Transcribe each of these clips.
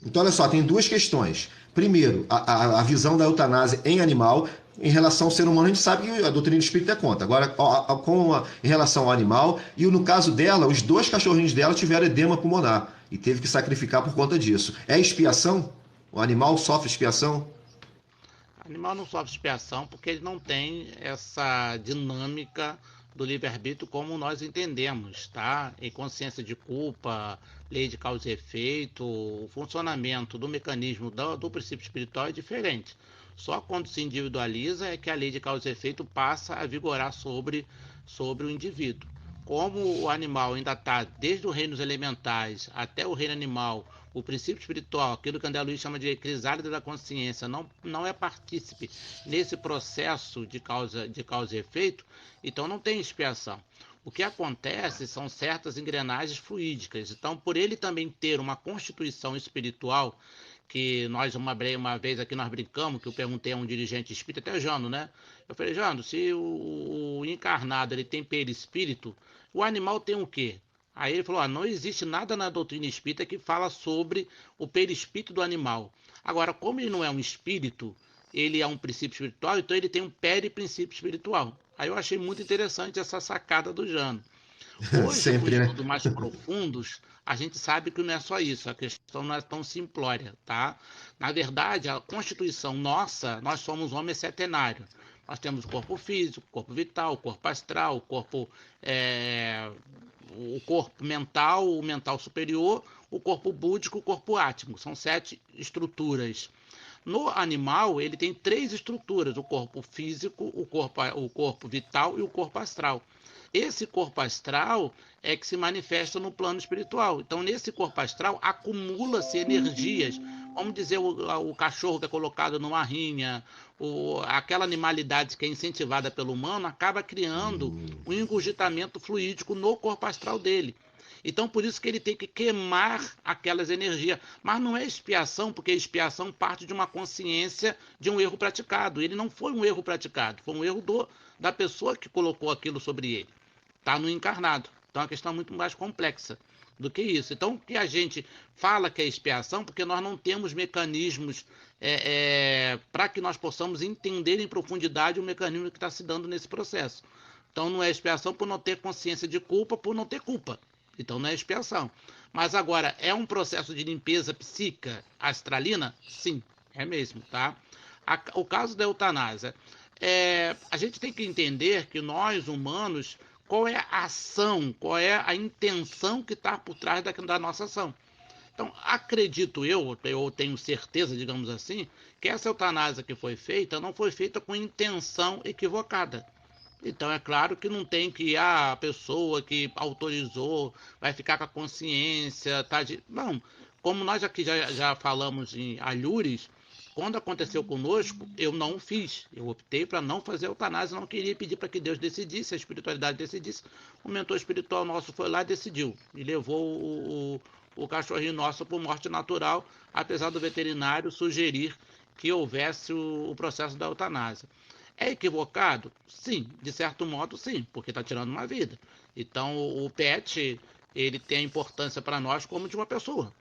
Então, olha só, tem duas questões. Primeiro, a visão da eutanásia em animal. Em relação ao ser humano, a gente sabe que a doutrina espírita é contra. Agora, em relação ao animal, e no caso dela, os dois cachorrinhos dela tiveram edema pulmonar e teve que sacrificar por conta disso. É expiação? O animal sofre expiação? O animal não sofre expiação porque ele não tem essa dinâmica do livre-arbítrio como nós entendemos, tá? Em consciência de culpa, lei de causa e efeito, o funcionamento do mecanismo do princípio espiritual é diferente. Só quando se individualiza é que a lei de causa e efeito passa a vigorar sobre o indivíduo. Como o animal ainda está desde os reinos elementais até o reino animal, o princípio espiritual, aquilo que André Luiz chama de crisálida da consciência, não é partícipe nesse processo de causa e efeito, então não tem expiação. O que acontece são certas engrenagens fluídicas. Então, por ele também ter uma constituição espiritual, que nós uma vez aqui nós brincamos, que eu perguntei a um dirigente espírita, até Jano, né? Eu falei, Jano, se o encarnado ele tem perispírito, o animal tem o quê? Aí ele falou, não existe nada na doutrina espírita que fala sobre o perispírito do animal. Agora, como ele não é um espírito, ele é um princípio espiritual, então ele tem um periprincípio espiritual. Aí eu achei muito interessante essa sacada do Jano. Hoje, com Sempre, né? estudos mais profundos, a gente sabe que não é só isso, a questão não é tão simplória, tá? Na verdade, a constituição nossa, nós somos homens setenários. Nós temos o corpo físico, o corpo vital, o corpo astral, é, o corpo mental, o mental superior, o corpo búdico, o corpo átmico. São 7 estruturas. No animal, ele tem 3 estruturas: o corpo físico, o corpo vital e o corpo astral. Esse corpo astral é que se manifesta no plano espiritual. Então, nesse corpo astral, acumula-se energias. Vamos dizer, o cachorro que é colocado numa rinha, aquela animalidade que é incentivada pelo humano, acaba criando um engurgitamento fluídico no corpo astral dele. Então, por isso que ele tem que queimar aquelas energias. Mas não é expiação, porque a expiação parte de uma consciência de um erro praticado. Ele não foi um erro praticado, foi um erro da pessoa que colocou aquilo sobre ele. Está no encarnado. Então, é uma questão muito mais complexa do que isso. Então, o que a gente fala que é expiação, porque nós não temos mecanismos para que nós possamos entender em profundidade o mecanismo que está se dando nesse processo. Então, não é expiação por não ter consciência de culpa, por não ter culpa. Então, não é expiação. Mas agora, é um processo de limpeza psíquica astralina? Sim, é mesmo, tá? O caso da eutanásia. A gente tem que entender que nós, humanos, qual é a ação, qual é a intenção que está por trás da nossa ação. Então, acredito eu tenho certeza, digamos assim, que essa eutanásia que foi feita não foi feita com intenção equivocada. Então, é claro que não tem que a pessoa que autorizou vai ficar com a consciência, tá? Não, como nós aqui já falamos em alhures, quando aconteceu conosco, eu não fiz. Eu optei para não fazer eutanásia, não queria pedir para que Deus decidisse, a espiritualidade decidisse. O mentor espiritual nosso foi lá e decidiu. E levou o cachorrinho nosso por morte natural, apesar do veterinário sugerir que houvesse o processo da eutanásia. É equivocado? Sim, de certo modo sim, porque está tirando uma vida. Então o pet ele tem importância para nós como de uma pessoa,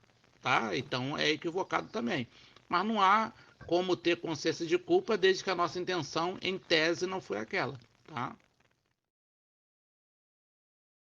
tá? Então é equivocado também. Mas não há como ter consciência de culpa desde que a nossa intenção em tese não foi aquela, tá?